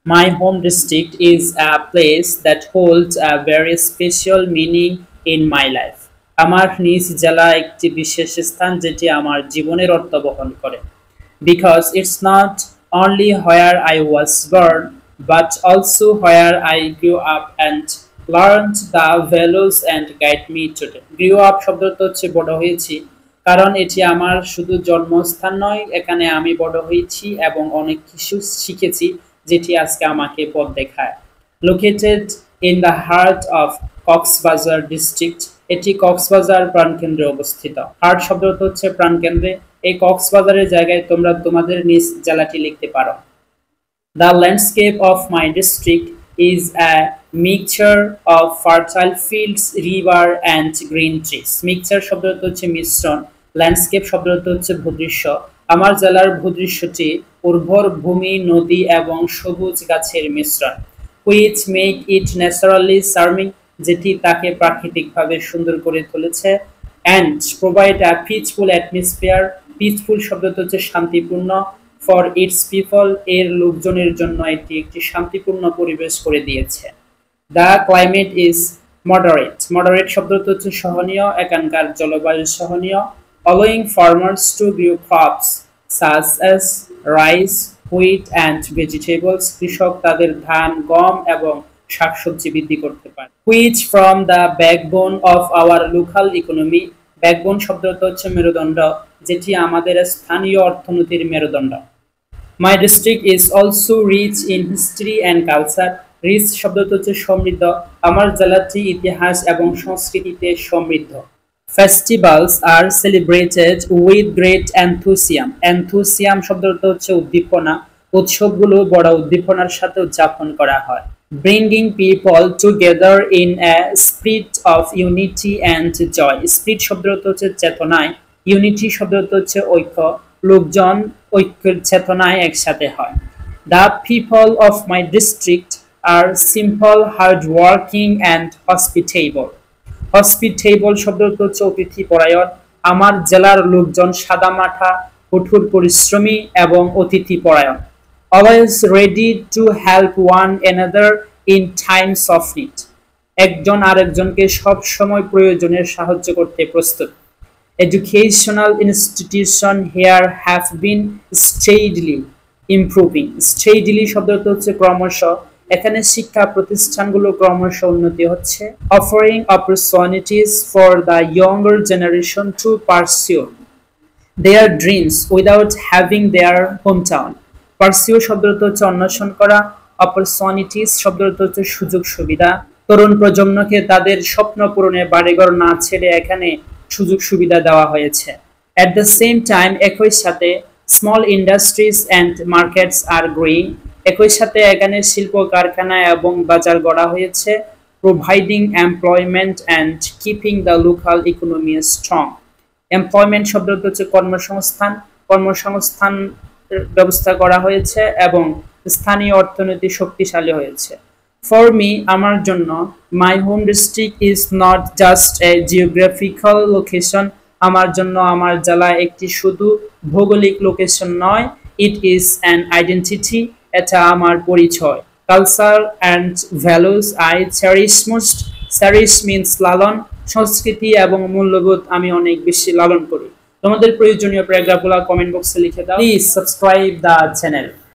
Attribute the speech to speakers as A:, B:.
A: My home district is a place that holds a very special meaning in my life. আমার নিজ জেলা একটি বিশেষ স্থান যেটি আমার জীবনের অর্থ বহন করে। Because it's not only where I was born, but also where I grew up and learned the values and guide me today. Grew up শব্দটা হচ্ছে বড় হয়েছি, কারণ এটি আমার শুধু জন্মস্থান নয়, এখানে আমি বড় হয়েছি এবং অনেক কিছু শিখেছি যেটি আজকে আমাকে পথ দেখায়। Located in the heart of Cox's Bazar district, এটি কক্সবাজার প্রাণকেন্দ্রে অবস্থিত। হার্ট শব্দটা হচ্ছে প্রাণকেন্দ্রে। এই কক্সবাজারের জায়গায় তোমরা তোমাদের নিজ জেলাটি লিখতে পারো। The landscape of my district is a mixture of fertile fields, river and green trees. Mixture শব্দটা হচ্ছে মিশ্রণ, ল্যান্ডস্কেপ শব্দটা হচ্ছে ভূদৃশ্য। আমার জেলার ভূদৃশ্যটি উর্বর ভূমি, নদী এবং সবুজ গাছের মিশ্রণ। Which make it naturally charming, যেটি তাকে প্রাকৃতিকভাবে সুন্দর করে তুলেছে। And provide a peaceful atmosphere. Peaceful শব্দটা হচ্ছে শান্তিপূর্ণ। For its people, এর লোকজনের জন্য এটি একটি শান্তিপূর্ণ পরিবেশ করে দিয়েছে। The climate is moderate. Moderate শব্দটা হচ্ছে সহনীয়, এখানকার জলবায়ু সহনীয়। Allowing farmers to grow crops such as rice, wheat and vegetables. কৃষক তাদের ধান, গম এবং শাকসবজি বৃদ্ধি করতে পারে। Which from the backbone of our local economy. Backbone শব্দটা হচ্ছে মেরুদণ্ড, যেটি আমাদের স্থানীয় অর্থনীতির মেরুদণ্ড। My district is also rich in history and culture. Rich শব্দটা হচ্ছে সমৃদ্ধ। আমার জেলাটি ইতিহাস এবং সংস্কৃতিতে সমৃদ্ধ। Festivals are celebrated with great enthusiasm. Enthusiasm শব্দটা হচ্ছে উদ্দীপনা। উৎসবগুলো বড় উদ্দীপনার সাথে উদযাপন করা হয়। Bringing people together in a spirit of unity and joy. Spirit শব্দটা হচ্ছে চেতনায়, unity শব্দটা হচ্ছে ঐক্য, লোকজন ঐক্যের চেতনায় একসাথে হয়। The people of my district are simple, hardworking and hospitable. Hospitable শব্দটা হচ্ছে অতিথিপরায়ণ। আমার জেলার লোকজন সাদামাটা, কঠোর পরিশ্রমী এবং অতিথিপরায়ণ। Always ready to help one another in times of need. একজন আরেকজনকে সব সময় প্রয়োজনে সাহায্য করতে প্রস্তুত। Educational institution here have been steadily improving. Steadily শব্দটা হচ্ছে ক্রমশ। এখানে শিক্ষা প্রতিষ্ঠানগুলো ক্রমশ উন্নতি হচ্ছে। Offering opportunities for the younger generation to pursue their dreams without having their hometown. Pursue শব্দটা হচ্ছে অন্বেষণ করা। Opportunities শব্দটা হচ্ছে সুযোগ সুবিধা। তরুণ প্রজন্মকে তাদের স্বপ্ন পূরণে বাড়িঘর না ছেড়ে এখানে সুযোগ সুবিধা দেওয়া হয়েছে। At the same time, একই সাথে small industries and markets are growing. একই সাথে এখানে শিল্প কারখানা এবং বাজার গড়া হয়েছে। Providing employment and keeping the local economy strong. Employment শব্দটা হচ্ছে কর্মসংস্থান। কর্মসংস্থান ব্যবস্থা করা হয়েছে এবং স্থানীয় অর্থনীতি শক্তিশালী হয়েছে। For me, আমার জন্য, my home district is not just a geographical location. আমার জন্য আমার জেলা একটি শুধু ভৌগোলিক লোকেশন নয়, it is an identity. এটা আমার পরিচয়। Culture and values I cherish most. Cherish means লালন। সংস্কৃতি এবং মূল্যবোধ আমি অনেক বেশি লালন করি। তোমাদের প্রয়োজনীয় প্যারাগ্রাফগুলো কমেন্ট বক্সে লিখে দাও। Please subscribe the channel.